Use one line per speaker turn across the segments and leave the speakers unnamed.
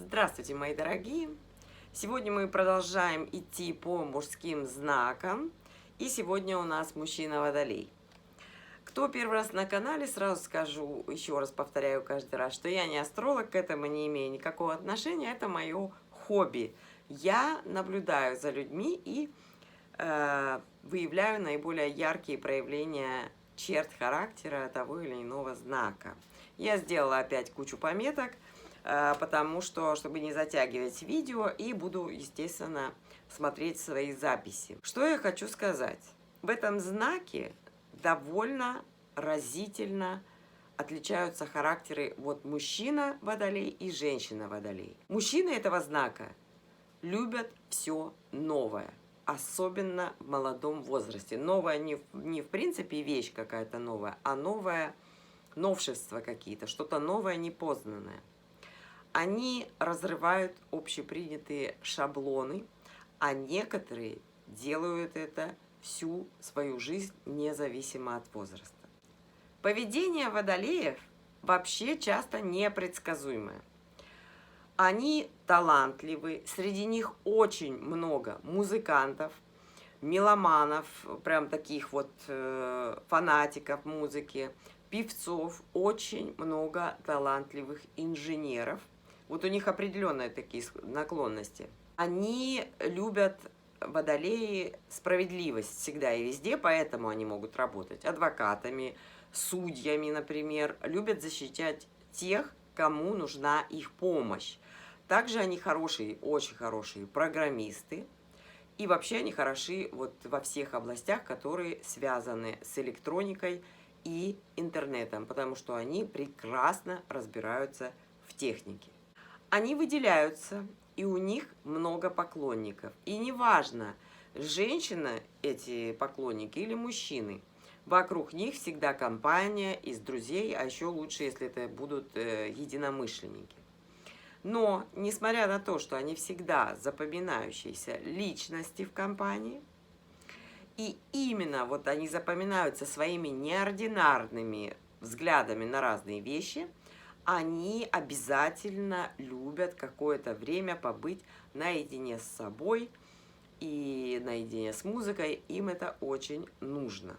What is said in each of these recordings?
Здравствуйте, мои дорогие! Сегодня мы продолжаем идти по мужским знакам. И сегодня у нас мужчина Водолей. Кто первый раз на канале, сразу скажу, еще раз повторяю каждый раз, что я не астролог, к этому не имею никакого отношения, это мое хобби. Я наблюдаю за людьми и выявляю наиболее яркие проявления черт характера того или иного знака. Я сделала опять кучу пометок, потому что, чтобы не затягивать видео, и буду, естественно, смотреть свои записи. Что я хочу сказать? В этом знаке довольно разительно отличаются характеры вот мужчина Водолей и женщина Водолей. Мужчины этого знака любят все новое, особенно в молодом возрасте. Новое не в принципе вещь какая-то новая, а новое новшества какие-то, что-то новое, непознанное. Они разрывают общепринятые шаблоны, а некоторые делают это всю свою жизнь, независимо от возраста. Поведение водолеев вообще часто непредсказуемое. Они талантливы, среди них очень много музыкантов, меломанов, прям таких вот фанатиков музыки, певцов, очень много талантливых инженеров. Вот у них определенные такие наклонности. Они любят, водолеи, справедливость всегда и везде, поэтому они могут работать адвокатами, судьями, например. Любят защищать тех, кому нужна их помощь. Также они хорошие, очень хорошие программисты. И вообще они хороши вот во всех областях, которые связаны с электроникой и интернетом, потому что они прекрасно разбираются в технике. Они выделяются, и у них много поклонников. И неважно, женщина эти поклонники или мужчины, вокруг них всегда компания из друзей, а еще лучше, если это будут единомышленники. Но, несмотря на то, что они всегда запоминающиеся личности в компании, и именно вот они запоминаются своими неординарными взглядами на разные вещи, они обязательно любят какое-то время побыть наедине с собой и наедине с музыкой, им это очень нужно.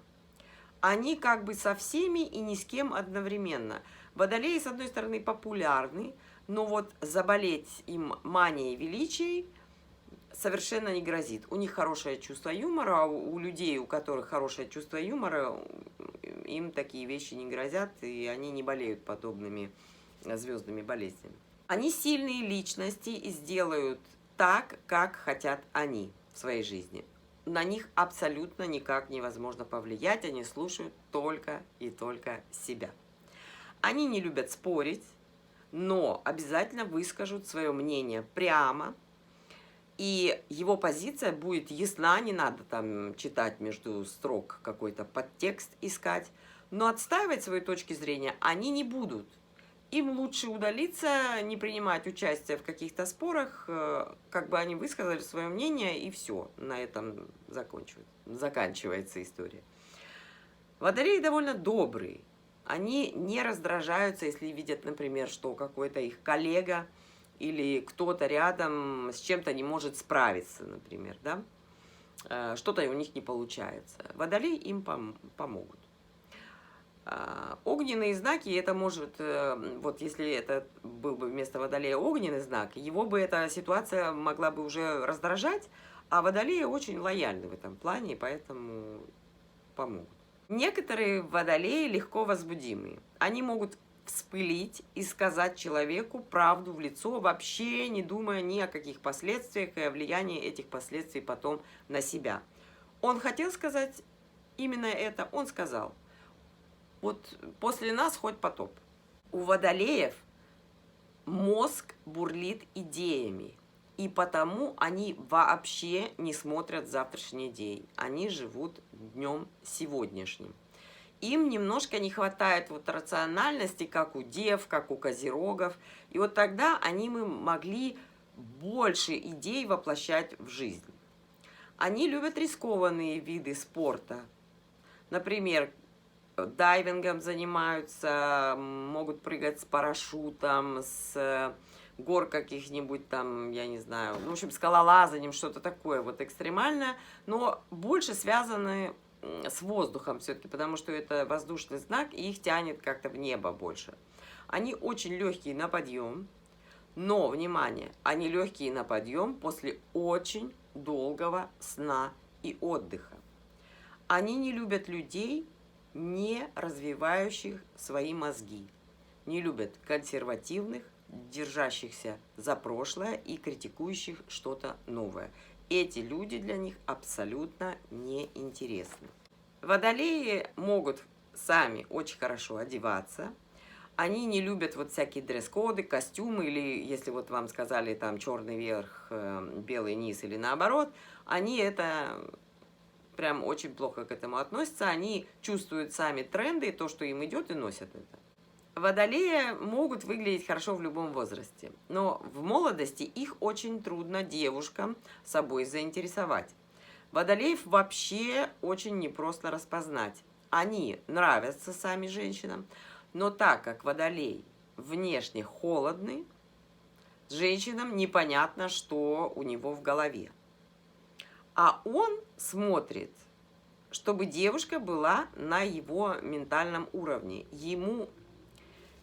Они как бы со всеми и ни с кем одновременно. Водолеи, с одной стороны, популярны, но вот заболеть им манией величия совершенно не грозит. У них хорошее чувство юмора, а у людей, у которых хорошее чувство юмора, им такие вещи не грозят, и они не болеют подобными звездными болезнями. Они сильные личности и сделают так, как хотят они в своей жизни. На них абсолютно никак невозможно повлиять, они слушают только и только себя. Они не любят спорить, но обязательно выскажут свое мнение прямо, и его позиция будет ясна, не надо там читать между строк какой-то подтекст искать, но отстаивать свои точки зрения они не будут. Им лучше удалиться, не принимать участие в каких-то спорах, как бы они высказали свое мнение, и все, на этом заканчивается история. Водолеи довольно добрые, они не раздражаются, если видят, например, что какой-то их коллега или кто-то рядом с чем-то не может справиться, например, да? Что-то у них не получается. Водолеи им помогут. Огненные знаки, это может, вот если это был бы вместо Водолея огненный знак, его бы эта ситуация могла бы уже раздражать, а Водолеи очень лояльны в этом плане, поэтому помогут. Некоторые Водолеи легко возбудимые. Они могут вспылить и сказать человеку правду в лицо, вообще не думая ни о каких последствиях и о влиянии этих последствий потом на себя. Он хотел сказать именно это, он сказал. Вот после нас хоть потоп. У водолеев мозг бурлит идеями, и потому они вообще не смотрят завтрашний день. Они живут днем сегодняшним. Им немножко не хватает вот рациональности, как у дев, как у козерогов. И вот тогда они бы могли больше идей воплощать в жизнь. Они любят рискованные виды спорта. Например, дайвингом занимаются, могут прыгать с парашютом, с гор каких-нибудь там, я не знаю, ну, в общем, скалолазанием, что-то такое вот экстремальное, но больше связаны с воздухом все-таки, потому что это воздушный знак, и их тянет как-то в небо больше. Они очень легкие на подъем, но, внимание, они легкие на подъем после очень долгого сна и отдыха. Они не любят людей, не развивающих свои мозги, не любят консервативных, держащихся за прошлое и критикующих что-то новое. Эти люди для них абсолютно неинтересны. Водолеи могут сами очень хорошо одеваться. Они не любят вот всякие дресс-коды, костюмы, или если вот вам сказали там черный верх, белый низ или наоборот, они это прям очень плохо к этому относятся. Они чувствуют сами тренды, то, что им идет, и носят это. Водолеи могут выглядеть хорошо в любом возрасте, но в молодости их очень трудно девушкам собой заинтересовать. Водолеев вообще очень непросто распознать. Они нравятся сами женщинам, но так как водолей внешне холодный, женщинам непонятно, что у него в голове. А он смотрит, чтобы девушка была на его ментальном уровне. Ему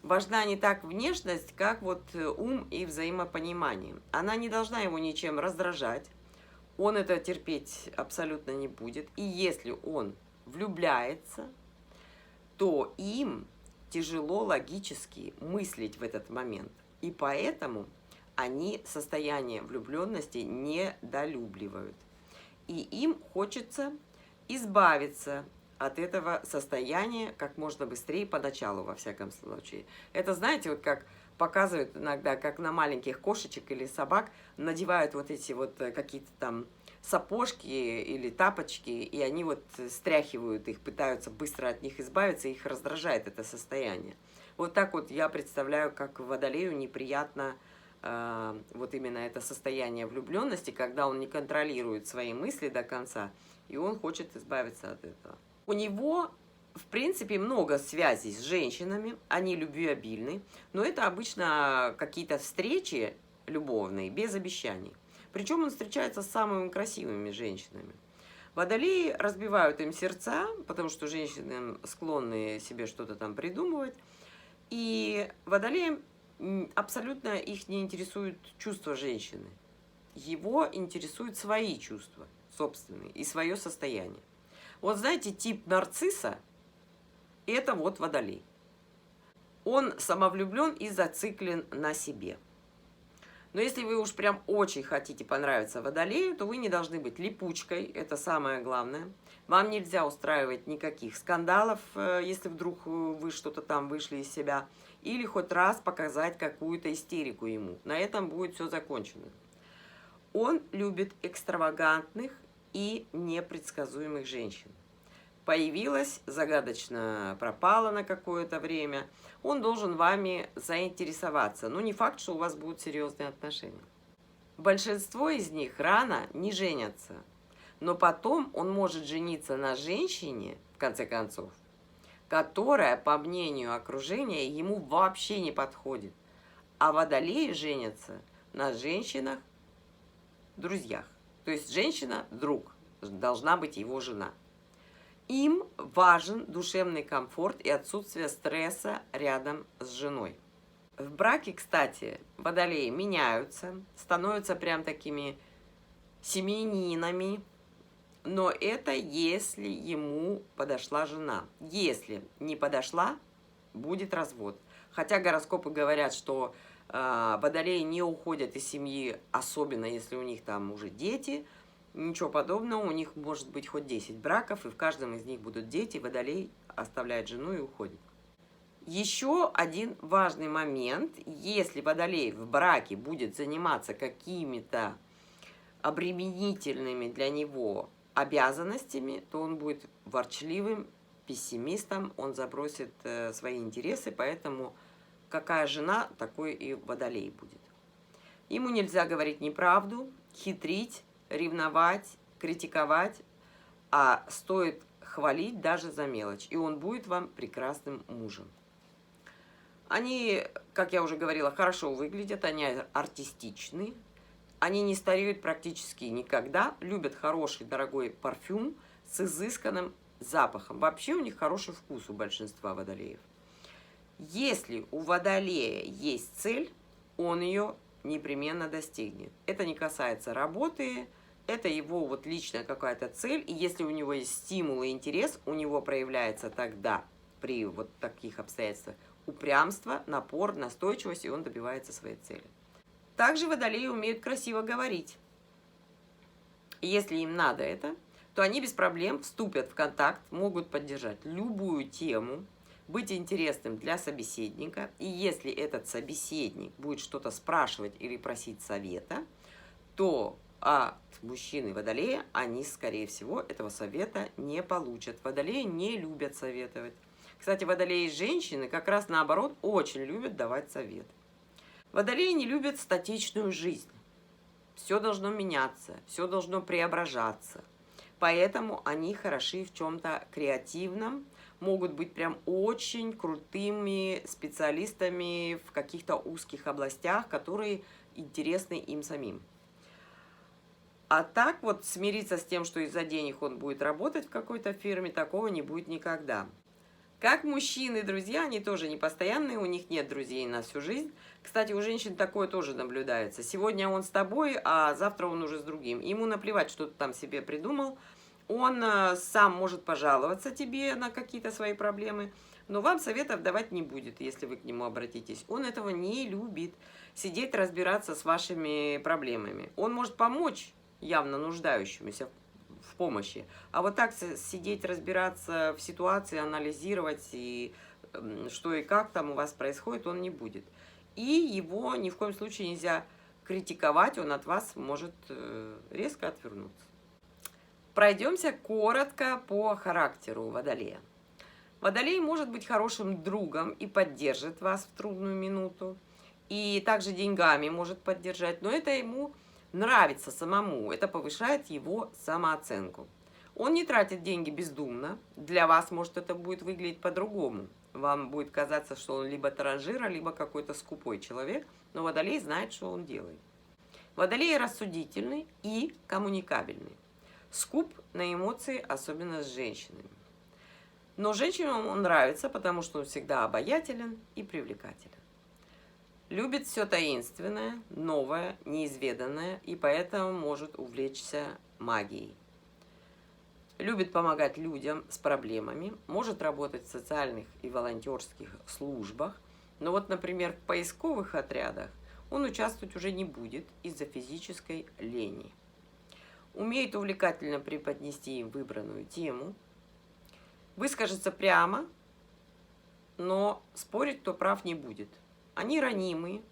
важна не так внешность, как вот ум и взаимопонимание. Она не должна его ничем раздражать. Он это терпеть абсолютно не будет. И если он влюбляется, то им тяжело логически мыслить в этот момент. И поэтому они состояние влюбленности недолюбливают. И им хочется избавиться от этого состояния как можно быстрее, поначалу, во всяком случае. Это, знаете, вот как показывают иногда, как на маленьких кошечек или собак надевают вот эти вот какие-то там сапожки или тапочки, и они вот стряхивают их, пытаются быстро от них избавиться, и их раздражает это состояние. Вот так вот я представляю, как водолею неприятно вот именно это состояние влюбленности, когда он не контролирует свои мысли до конца, и он хочет избавиться от этого. У него, в принципе, много связей с женщинами, они любвеобильны, но это обычно какие-то встречи любовные, без обещаний. Причем он встречается с самыми красивыми женщинами. Водолеи разбивают им сердца, потому что женщины склонны себе что-то там придумывать, и водолеям абсолютно их не интересуют чувства женщины. Его интересуют свои чувства, собственные, и свое состояние. Вот знаете, тип нарцисса – это вот водолей. Он самовлюблен и зациклен на себе. Но если вы уж прям очень хотите понравиться водолею, то вы не должны быть липучкой, это самое главное. Вам нельзя устраивать никаких скандалов, если вдруг вы что-то там вышли из себя, или хоть раз показать какую-то истерику ему. На этом будет все закончено. Он любит экстравагантных и непредсказуемых женщин. Появилась, загадочно пропала на какое-то время, он должен вами заинтересоваться. Но не факт, что у вас будут серьезные отношения. Большинство из них рано не женятся, но потом он может жениться на женщине, в конце концов, которая, по мнению окружения, ему вообще не подходит. А водолеи женятся на женщинах-друзьях. То есть женщина-друг должна быть его жена. Им важен душевный комфорт и отсутствие стресса рядом с женой. В браке, кстати, водолеи меняются, становятся прям такими семьянинами, но это если ему подошла жена. Если не подошла, будет развод. Хотя гороскопы говорят, что водолеи не уходят из семьи, особенно если у них там уже дети. Ничего подобного, у них может быть хоть 10 браков, и в каждом из них будут дети, водолей оставляет жену и уходит. Еще один важный момент, если водолей в браке будет заниматься какими-то обременительными для него обязанностями, то он будет ворчливым, пессимистом, он забросит свои интересы, поэтому какая жена, такой и водолей будет. Ему нельзя говорить неправду, хитрить, ревновать, критиковать, а стоит хвалить даже за мелочь, и он будет вам прекрасным мужем. Они, как я уже говорила, хорошо выглядят, они артистичны, они не стареют практически никогда, любят хороший дорогой парфюм с изысканным запахом. Вообще у них хороший вкус у большинства водолеев. Если у водолея есть цель, он ее непременно достигнет. Это не касается работы, это его вот личная какая-то цель. И если у него есть стимул и интерес, у него проявляется тогда при вот таких обстоятельствах упрямство, напор, настойчивость, и он добивается своей цели. Также водолеи умеют красиво говорить. И если им надо это, то они без проблем вступят в контакт, могут поддержать любую тему, быть интересным для собеседника. И если этот собеседник будет что-то спрашивать или просить совета, то от мужчины водолея они, скорее всего, этого совета не получат. Водолеи не любят советовать. Кстати, водолеи и женщины как раз наоборот очень любят давать совет. Водолеи не любят статичную жизнь. Все должно меняться, все должно преображаться. Поэтому они хороши в чем-то креативном, могут быть прям очень крутыми специалистами в каких-то узких областях, которые интересны им самим. А так вот смириться с тем, что из-за денег он будет работать в какой-то фирме, такого не будет никогда. Как мужчины, друзья, они тоже не постоянные, у них нет друзей на всю жизнь. Кстати, у женщин такое тоже наблюдается. Сегодня он с тобой, а завтра он уже с другим. Ему наплевать, что ты там себе придумал. Он сам может пожаловаться тебе на какие-то свои проблемы, но вам советов давать не будет, если вы к нему обратитесь. Он этого не любит, сидеть разбираться с вашими проблемами. Он может помочь явно нуждающемуся в помощи, а вот так сидеть, разбираться в ситуации, анализировать, и что и как там у вас происходит, он не будет. И его ни в коем случае нельзя критиковать, он от вас может резко отвернуться. Пройдемся коротко по характеру водолея. Водолей может быть хорошим другом и поддержит вас в трудную минуту. И также деньгами может поддержать, но это ему нравится самому, это повышает его самооценку. Он не тратит деньги бездумно, для вас может это будет выглядеть по-другому. Вам будет казаться, что он либо транжира, либо какой-то скупой человек, но водолей знает, что он делает. Водолей рассудительный и коммуникабельный. Скуп на эмоции, особенно с женщинами. Но женщинам он нравится, потому что он всегда обаятелен и привлекателен. Любит все таинственное, новое, неизведанное, и поэтому может увлечься магией. Любит помогать людям с проблемами, может работать в социальных и волонтерских службах, но вот, например, в поисковых отрядах он участвовать уже не будет из-за физической лени. Умеет увлекательно преподнести им выбранную тему, выскажется прямо, но спорить кто прав не будет. Они ранимые,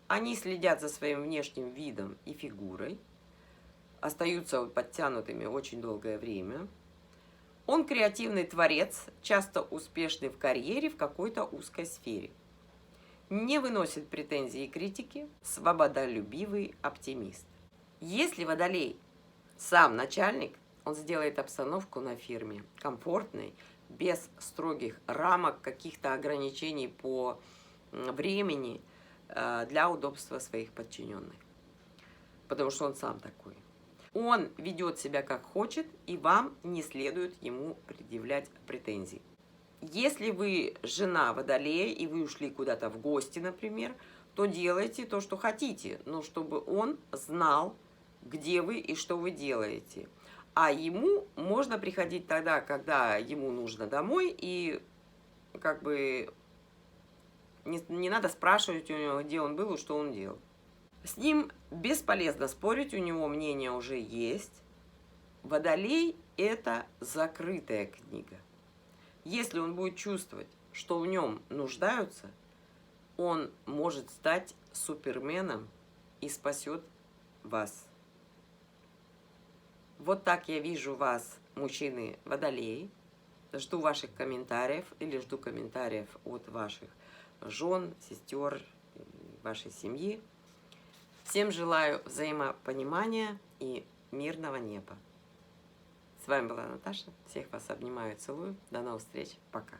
они следят за своим внешним видом и фигурой, остаются подтянутыми очень долгое время. Он креативный творец, часто успешный в карьере в какой-то узкой сфере. Не выносит претензий и критики, свободолюбивый оптимист. Если водолей сам начальник, он сделает обстановку на фирме комфортной, без строгих рамок, каких-то ограничений по времени для удобства своих подчиненных. Потому что он сам такой. Он ведет себя как хочет, и вам не следует ему предъявлять претензий. Если вы жена водолея, и вы ушли куда-то в гости, например, то делайте то, что хотите, но чтобы он знал, где вы и что вы делаете. А ему можно приходить тогда, когда ему нужно домой, и как бы не надо спрашивать у него, где он был и что он делал. С ним бесполезно спорить, у него мнение уже есть. Водолей – это закрытая книга. Если он будет чувствовать, что в нем нуждаются, он может стать суперменом и спасет вас. Вот так я вижу вас, мужчины водолеи. Жду ваших комментариев или жду комментариев от ваших жен, сестер, вашей семьи. Всем желаю взаимопонимания и мирного неба. С вами была Наташа. Всех вас обнимаю и целую. До новых встреч. Пока.